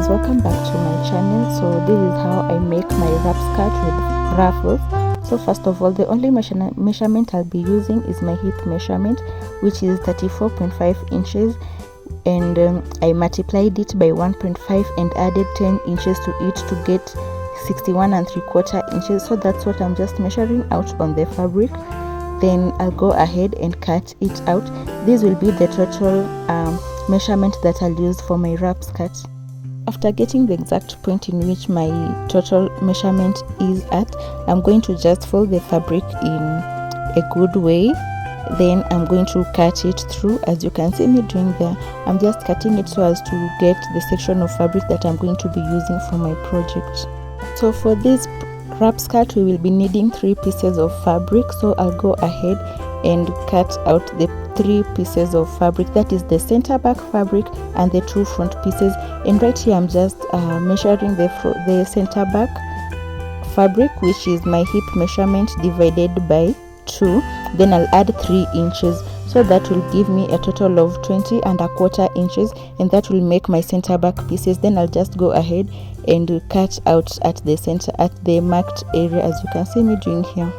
guys, welcome back to my channel. So this is how I make my wrap skirt with ruffles. So first of all, the only measurement I'll be using is my hip measurement, which is 34.5 inches, and I multiplied it by 1.5 and added 10 inches to it to get 61 and 3/4 inches. So that's what I'm just measuring out on the fabric. Then I'll go ahead and cut it out. This will be the total measurement that I'll use for my wrap skirt. After getting the exact point in which my total measurement is at, I'm going to just fold the fabric in a good way. Then I'm going to cut it through. As you can see me doing there, I'm just cutting it so as to get the section of fabric that I'm going to be using for my project. So for this wrap skirt, we will be needing 3 pieces of fabric. So I'll go ahead and cut out the 3 pieces of fabric, that is the center back fabric and the 2 front pieces. And right here I'm just measuring the center back fabric, which is my hip measurement divided by 2. Then I'll add 3 inches, so that will give me a total of 20 and 1/4 inches, and that will make my center back pieces. Then I'll just go ahead and cut out at the center, at the marked area, as you can see me doing here.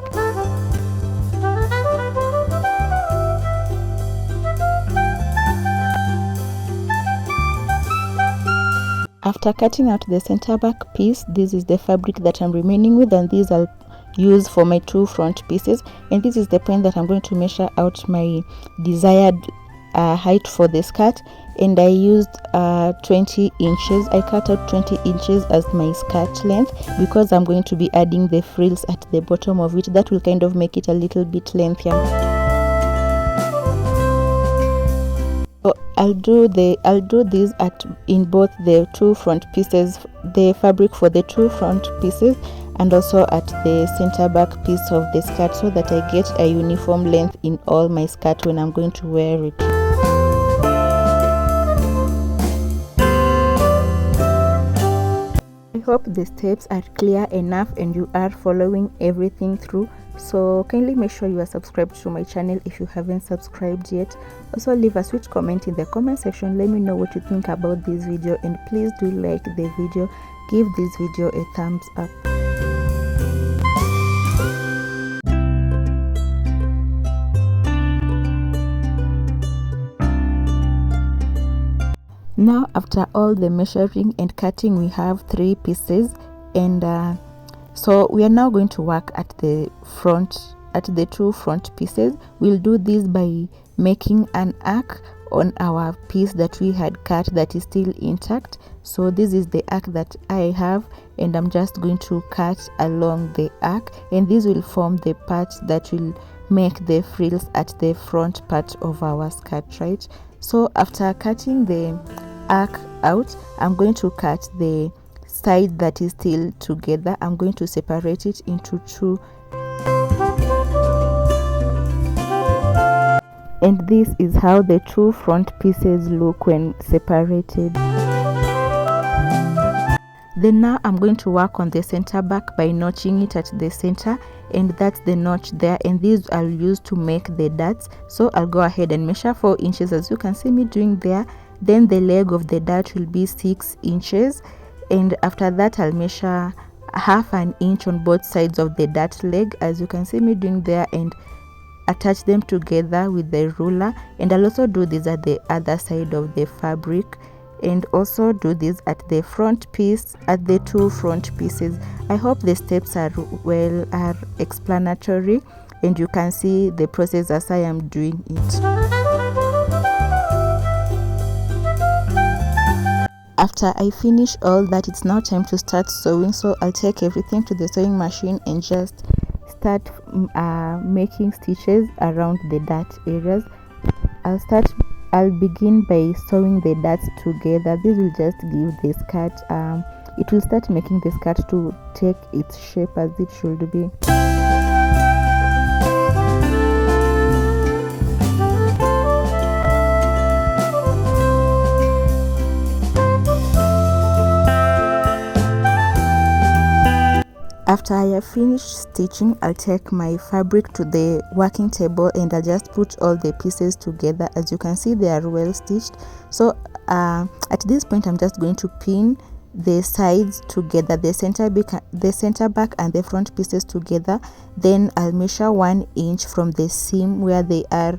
After cutting out the center back piece, this is the fabric that I'm remaining with, and these I'll use for my 2 front pieces. And this is the point that I'm going to measure out my desired height for the skirt, and I used 20 inches. I cut out 20 inches as my skirt length because I'm going to be adding the frills at the bottom of it. That will kind of make it a little bit lengthier. So I'll do this in both the 2 front pieces, the fabric for the 2 front pieces, and also at the center back piece of the skirt, so that I get a uniform length in all my skirt when I'm going to wear it. I hope the steps are clear enough and you are following everything through. So kindly make sure you are subscribed to my channel if you haven't subscribed yet. Also leave a sweet comment in the comment section. Let me know what you think about this video, and please do like the video. Give this video a thumbs up. Now after all the measuring and cutting, we have 3 pieces, and so we are now going to work at the 2 front pieces. We'll do this by making an arc on our piece that we had cut that is still intact. So this is the arc that I have, and I'm just going to cut along the arc, and this will form the part that will make the frills at the front part of our skirt, right? So after cutting the arc out, I'm going to cut the side that is still together. I'm going to separate it into 2, and this is how the 2 front pieces look when separated. Then now I'm going to work on the center back by notching it at the center, and that's the notch there, and these I'll use to make the darts. So I'll go ahead and measure 4 inches, as you can see me doing there. Then the leg of the dart will be 6 inches, and after that I'll measure 1/2 inch on both sides of the dart leg, as you can see me doing there, and attach them together with the ruler. And I'll also do this at the other side of the fabric, and also do this at the front piece, at the 2 front pieces. I hope the steps are explanatory, and you can see the process as I am doing it. After I finish all that, it's now time to start sewing. So I'll take everything to the sewing machine and just start making stitches around the dart areas. I'll begin by sewing the darts together. This will just give the skirt, it will start making the skirt to take its shape as it should be. After I have finished stitching, I'll take my fabric to the working table and I'll just put all the pieces together. As you can see, they are well stitched. So at this point, I'm just going to pin the sides together, the center back and the front pieces together. Then I'll measure 1 inch from the seam where they are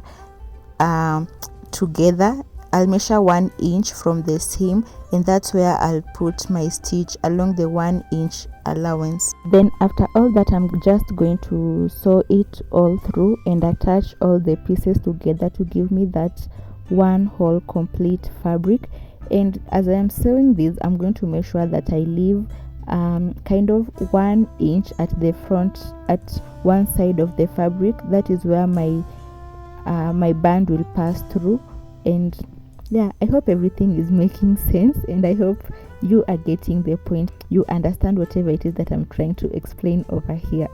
together. I'll measure 1 inch from the seam, and that's where I'll put my stitch along the 1 inch allowance. Then after all that, I'm just going to sew it all through and attach all the pieces together to give me that one whole complete fabric. And as I am sewing this, I'm going to make sure that I leave kind of 1 inch at the front, at one side of the fabric. That is where my band will pass through. And yeah, I hope everything is making sense, and I hope you are getting the point. You understand whatever it is that I'm trying to explain over here.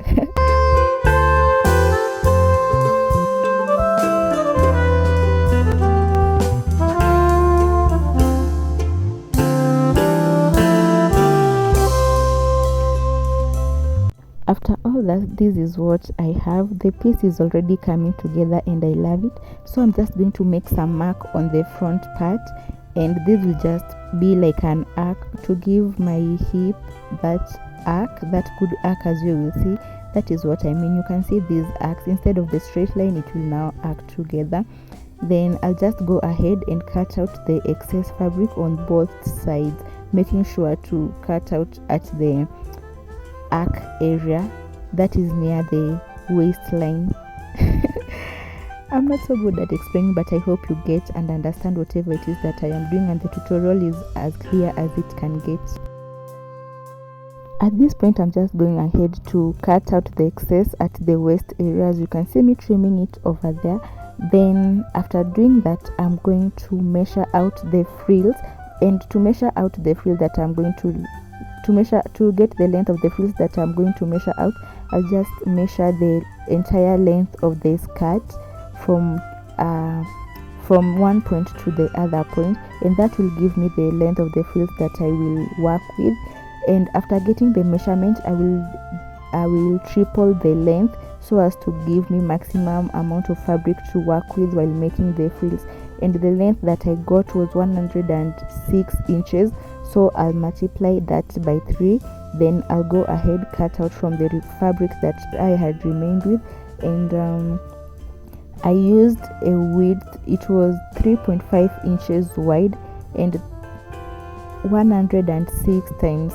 After all that, this is what I have. The piece is already coming together and I love it. So I'm just going to make some mark on the front part, and this will just be like an arc to give my hip that arc, that good arc, as you will see. That is what I mean. You can see these arcs, instead of the straight line, it will now arc together. Then I'll just go ahead and cut out the excess fabric on both sides, making sure to cut out at the arc area that is near the waistline. I'm not so good at explaining, but I hope you get and understand whatever it is that I am doing, and the tutorial is as clear as it can get. At this point, I'm just going ahead to cut out the excess at the waist area. As you can see me trimming it over there. Then after doing that, I'm going to measure out the frills, and to measure out the frill that I'm going to get the length of the frills that I'm going to measure out, I'll just measure the entire length of the skirt from one point to the other point, and that will give me the length of the frills that I will work with. And after getting the measurement, I will triple the length so as to give me maximum amount of fabric to work with while making the frills. And the length that I got was 106 inches, so I'll multiply that by 3. Then I'll go ahead, cut out from the fabric that I had remained with, and I used a width, it was 3.5 inches wide and 106 times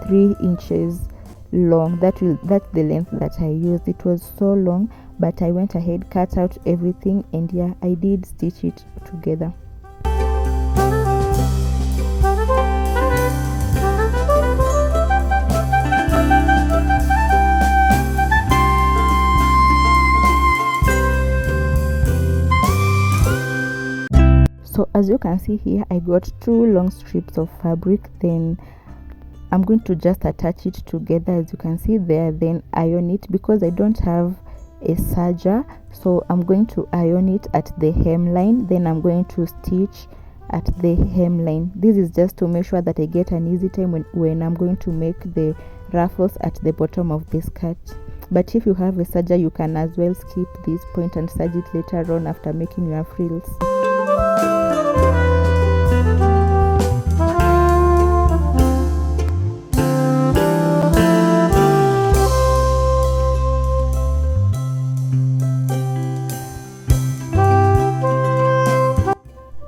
3 inches long. That's the length that I used. It was so long, but I went ahead, cut out everything, and yeah, I did stitch it together. So as you can see here, I got 2 long strips of fabric. Then I'm going to just attach it together, as you can see there, then iron it because I don't have a serger. So I'm going to iron it at the hemline, then I'm going to stitch at the hemline. This is just to make sure that I get an easy time when I'm going to make the ruffles at the bottom of the skirt. But if you have a serger, you can as well skip this point and serge it later on after making your frills.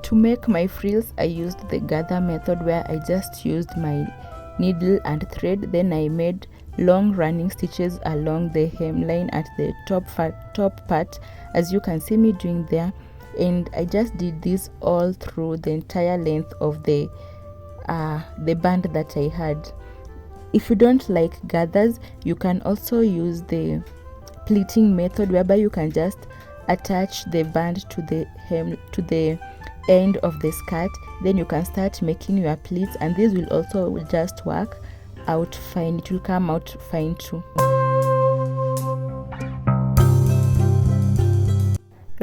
To make my frills, I used the gather method, where I just used my needle and thread. Then I made long running stitches along the hemline at the top part, as you can see me doing there. And I just did this all through the entire length of the band that I had. If you don't like gathers, you can also use the pleating method, whereby you can just attach the band to the end of the skirt. Then you can start making your pleats, and this will also just work out fine. It will come out fine too.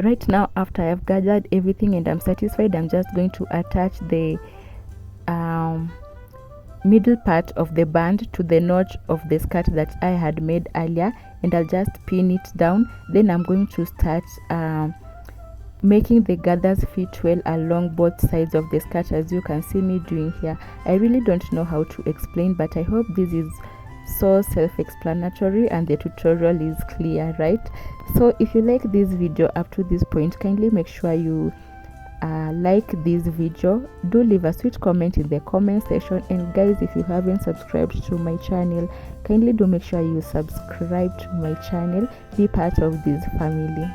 Right now, after I've gathered everything and I'm satisfied, I'm just going to attach the middle part of the band to the notch of the skirt that I had made earlier, and I'll just pin it down. Then I'm going to start making the gathers fit well along both sides of the skirt, as you can see me doing here. I really don't know how to explain, but I hope this is so self-explanatory and the tutorial is clear, right? So if you like this video up to this point, kindly make sure you like this video. Do leave a sweet comment in the comment section, and guys, if you haven't subscribed to my channel, kindly do make sure you subscribe to my channel, be part of this family.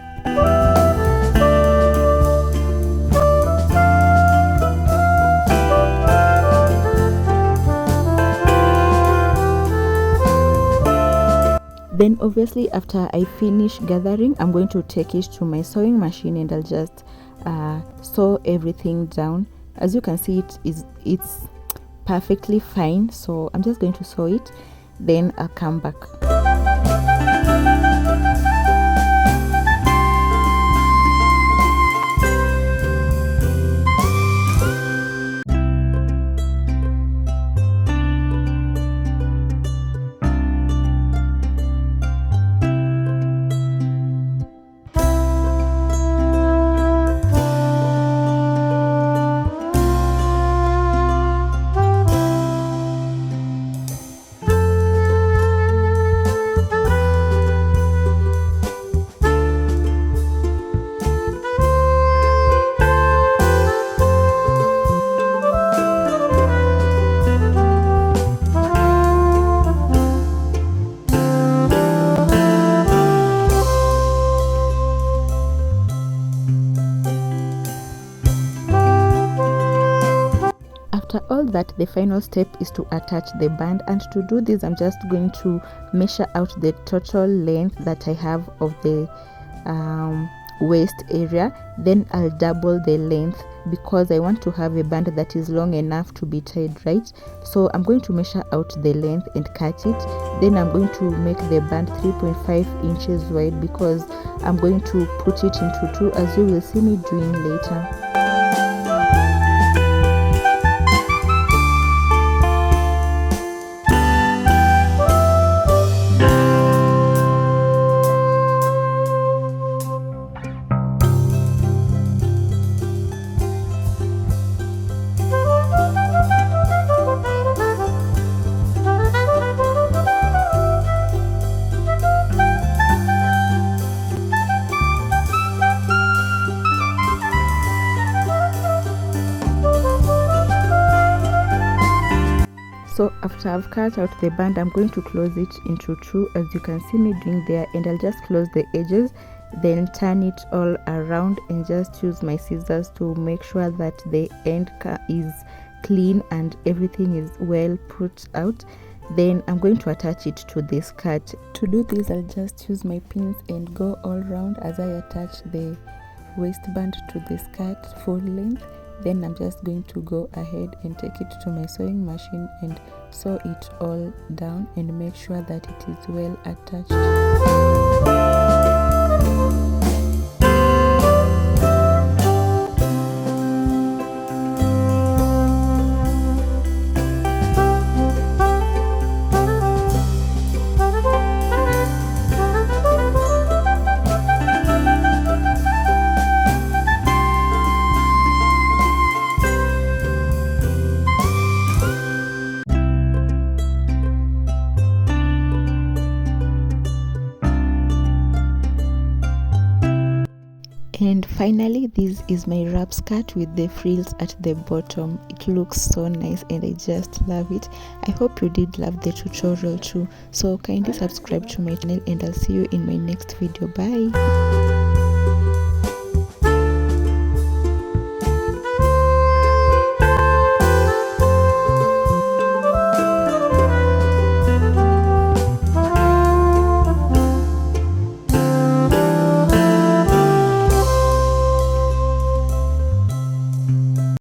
Then obviously after I finish gathering, I'm going to take it to my sewing machine and I'll just sew everything down. As you can see, it's perfectly fine, so I'm just going to sew it, then I'll come back. After all that, the final step is to attach the band, and to do this I'm just going to measure out the total length that I have of the waist area. Then I'll double the length because I want to have a band that is long enough to be tied, right? So I'm going to measure out the length and cut it. Then I'm going to make the band 3.5 inches wide because I'm going to put it into two, as you will see me doing later. So after I've cut out the band, I'm going to close it into two, as you can see me doing there, and I'll just close the edges, then turn it all around and just use my scissors to make sure that the end is clean and everything is well put out. Then I'm going to attach it to the skirt. To do this, I'll just use my pins and go all around as I attach the waistband to the skirt full length. Then I'm just going to go ahead and take it to my sewing machine and sew it all down and make sure that it is well attached. And finally, this is my wrap skirt with the frills at the bottom. It looks so nice and I just love it. I hope you did love the tutorial too. So kindly subscribe to my channel and I'll see you in my next video. Bye.